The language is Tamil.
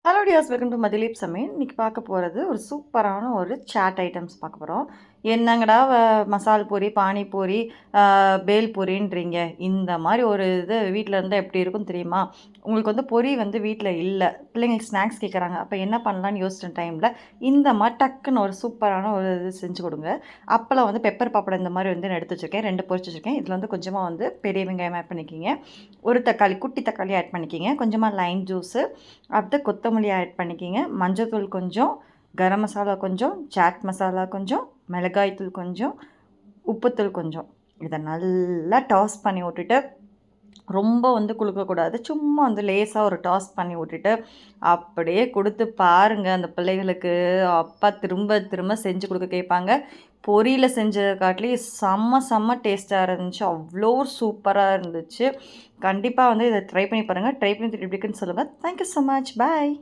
ஹலோ டியர்ஸ், வெல்கம் டு மதிலீப் சமையல். இன்றைக்கி பார்க்க போகிறது ஒரு சூப்பரான ஒரு சாட் ஐட்டம்ஸ் பார்க்க போகிறோம். என்னங்கடா மசால் பூரி, பானிபூரி, பேல் பூரின்றீங்க. இந்த மாதிரி ஒரு இது வீட்டில் இருந்தால் எப்படி இருக்கும் தெரியுமா? உங்களுக்கு வந்து பொரி வந்து வீட்டில் இல்லை, பிள்ளைங்களுக்கு ஸ்நாக்ஸ் கேட்குறாங்க. அப்போ என்ன பண்ணலான்னு யோசிச்ச டைமில் இந்த மாதிரி டக்குன்னு ஒரு சூப்பரான ஒரு இது செஞ்சு கொடுங்க. அப்பளம் வந்து பெப்பர் பாப்படம் இந்த மாதிரி வந்து நான் எடுத்து வச்சுருக்கேன், 2 பொரிச்சு வச்சுருக்கேன். இதில் வந்து கொஞ்சமாக வந்து பெரிய வெங்காயம் ஆட் பண்ணிக்கிங்க, ஒரு தக்காளி, குட்டி தக்காளி ஆட் பண்ணிக்கிங்க, கொஞ்சமாக லைம் ஜூஸு, அடுத்து கொத்தமல்லி ஆட் பண்ணிக்கிங்க, மஞ்சள்தூள் கொஞ்சம், கரம் மசாலா கொஞ்சம், சாட் மசாலா கொஞ்சம், மிளகாய்த்தூள் கொஞ்சம், உப்புத்தூள் கொஞ்சம். இதை நல்லா டாஸ் பண்ணி விட்டுட்டு, ரொம்ப வந்து குலுக்கக்கூடாது, சும்மா வந்து லேசாக ஒரு டாஸ் பண்ணி விட்டுட்டு அப்படியே கொடுத்து பாருங்கள். அந்த பிள்ளைகளுக்கு அப்பா திரும்ப திரும்ப செஞ்சு கொடுக்க கேட்பாங்க. பொரியில் செஞ்சதை காட்டிலையும் செம்ம செம்ம டேஸ்ட்டாக இருந்துச்சு, அவ்வளோ சூப்பராக இருந்துச்சு. கண்டிப்பாக வந்து இதை ட்ரை பண்ணி பாருங்கள். ட்ரை பண்ணி எப்படி இருக்குன்னு சொல்லுங்கள். தேங்க்யூ ஸோ மச், பாய்.